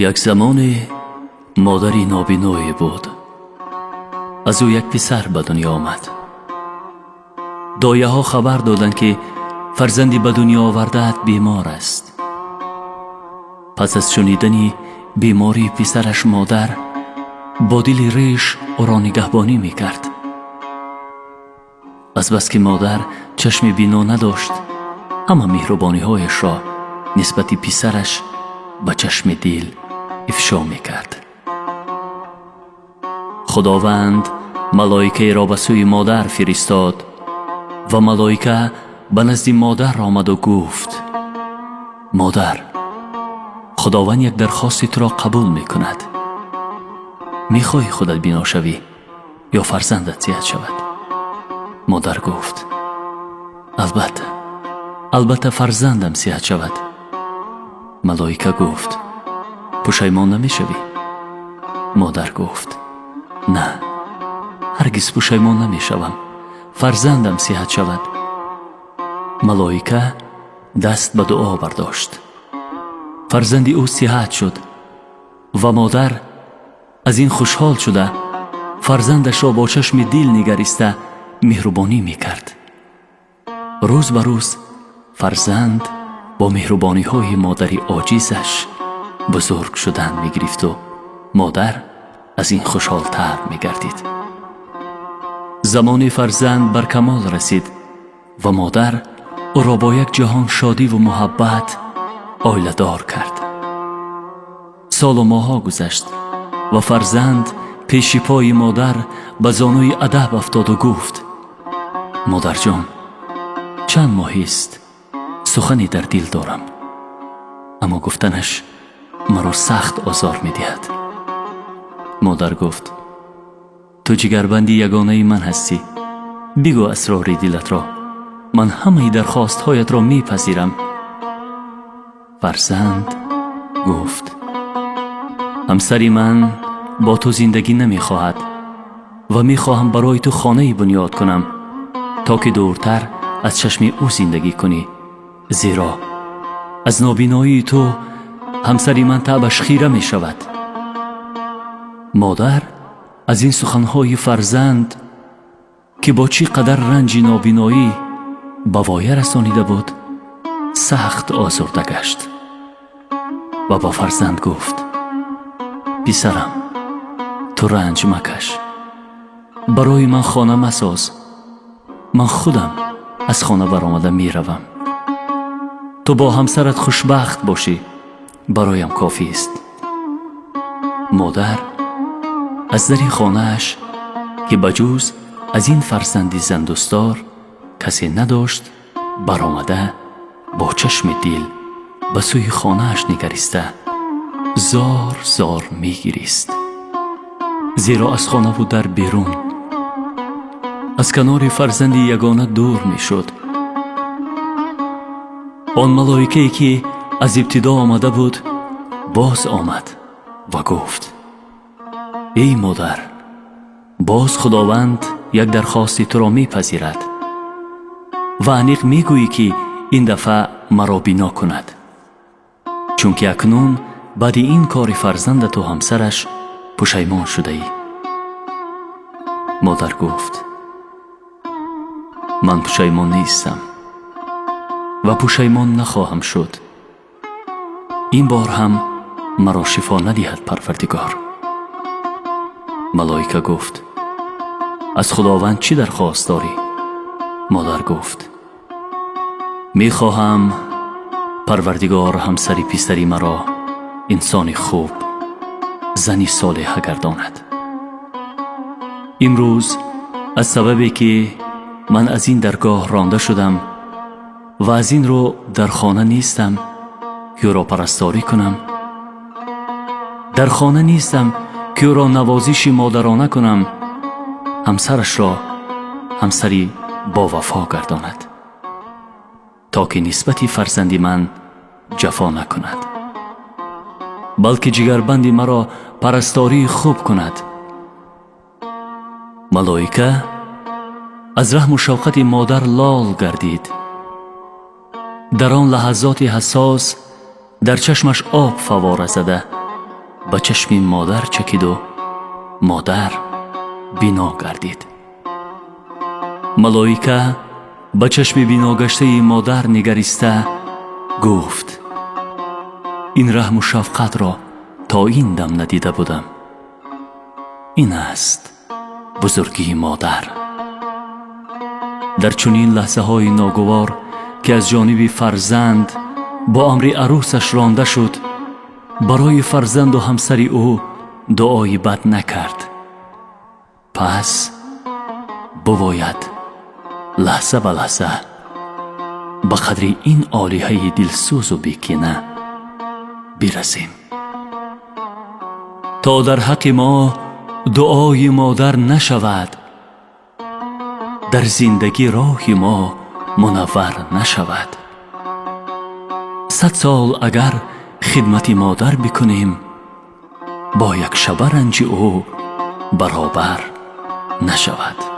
یک زمانی مادری نابینایی بود. از او یک پسر به دنیا آمد. دایه ها خبر دادند که فرزندی به دنیا آورده‌ات بیمار است. پس از شنیدن بیماری پسرش مادر با دل ریش او را نگهبانی می کرد. از بس که مادر چشم بینا نداشت، همه مهربانی هایش را نسبت پسرش به چشم دل افشا می کرد. خداوند ملائکه را به سوی مادر فرستاد و ملائکه به نزد مادر آمد و گفت: مادر، خداوند یک درخواست تو را قبول می کند. می خواهی خودت بینا شوی یا فرزندت صحت شود؟ مادر گفت: البته فرزندم صحت شود. ملائکه گفت: پشیمان نمی شوی؟ مادر گفت: نه، هرگز پشیمان نمی شوم، فرزندم صحت شود. ملائکه دست به دعا برداشت. فرزند او صحت شد و مادر از این خوشحال شده فرزندش را با چشم دل نگریسته مهربانی می کرد. روز به روز فرزند با مهربانی های مادری عاجزش بزرگ شدن می گرفت و مادر از این خوشحال تر می گردید. زمان فرزند بر کمال رسید و مادر او را با یک جهان شادی و محبت آیله دار کرد. سال و ماه‌ها گذشت و فرزند پیش پای مادر به زانوی ادب افتاد و گفت: مادر جان، چند ماهی است سخنی در دل دارم، اما گفتنش مرا سخت آزار می دهد. مادر گفت: تو جگربندی یگانه من هستی، بگو اسرار دلت را، من همه درخواست هایت را می پذیرم. فرزند گفت: همسری من با تو زندگی نمی خواهد و می خواهم برای تو خانه بنیاد کنم تا که دورتر از چشم او زندگی کنی، زیرا از نابینایی تو همسری من طبعش خیره می شود. مادر از این سخنهای فرزند که با چی قدر رنج نابینایی به وایه رسانیده بود سخت آزرده گشت و با فرزند گفت: پسرم، تو رنج مکش، برای من خانه مساز، من خودم از خانه برآمده می روم. تو با همسرت خوشبخت باشی، برایم کافی است. مادر از در خانه‌اش که بجز از این فرزندی زندوستار کسی نداشت برآمده با چشم دل به سوی خانه‌اش نگریسته زار زار می گریست، زیرا از خانه و در بیرون از کنار فرزند یگانه دور می شد. آن ملائکه‌ای که از ابتدا آمده بود باز آمد و گفت: ای مادر، باز خداوند یک درخواست تو را می پذیرد و انیق می گویی که این دفعه مرا بینا کند، چون که اکنون بعد این کار فرزندت و همسرش پشیمان شده ای. مادر گفت: من پشیمان نیستم و پشیمان نخواهم شد. این بار هم مرا شفا ندهد پروردگار. ملائکه گفت: از خداوند چی درخواست داری؟ مادر گفت: می خواهم پروردگار همسری پسری مرا انسان خوب، زنی صالحه گرداند. امروز از سببی که من از این درگاه رانده شدم و از این رو در خانه نیستم که او را پرستاری کنم، در خانه نیستم که او را نوازش مادرانه کنم، همسرش را همسری با وفا گرداند تا که نسبت فرزندی من جفا نکند، بلکه جگربند مرا پرستاری خوب کند. ملائکه از رحم و شفقت مادر لال گردید. در آن لحظات حساس در چشمش آب فواره زده به چشم مادر چکید و مادر بینا گردید. ملائکه به چشم بینا گشته مادر نگریسته گفت: این رحم و شفقت را تا این دم ندیده بودم. این است بزرگی مادر. در چنین لحظه های ناگوار که از جانب فرزند با امر عروسش رانده شد، برای فرزند و همسر او دعای بد نکرد. پس بباید لحظه به لحظه به قدر این آلیه دلسوز و بیکینه برسیم تا در حق ما دعای مادر نشود، در زندگی راه ما منور نشود. 100 سال اگر خدمت مادر بکنیم، با یک شب رنج او برابر نشود.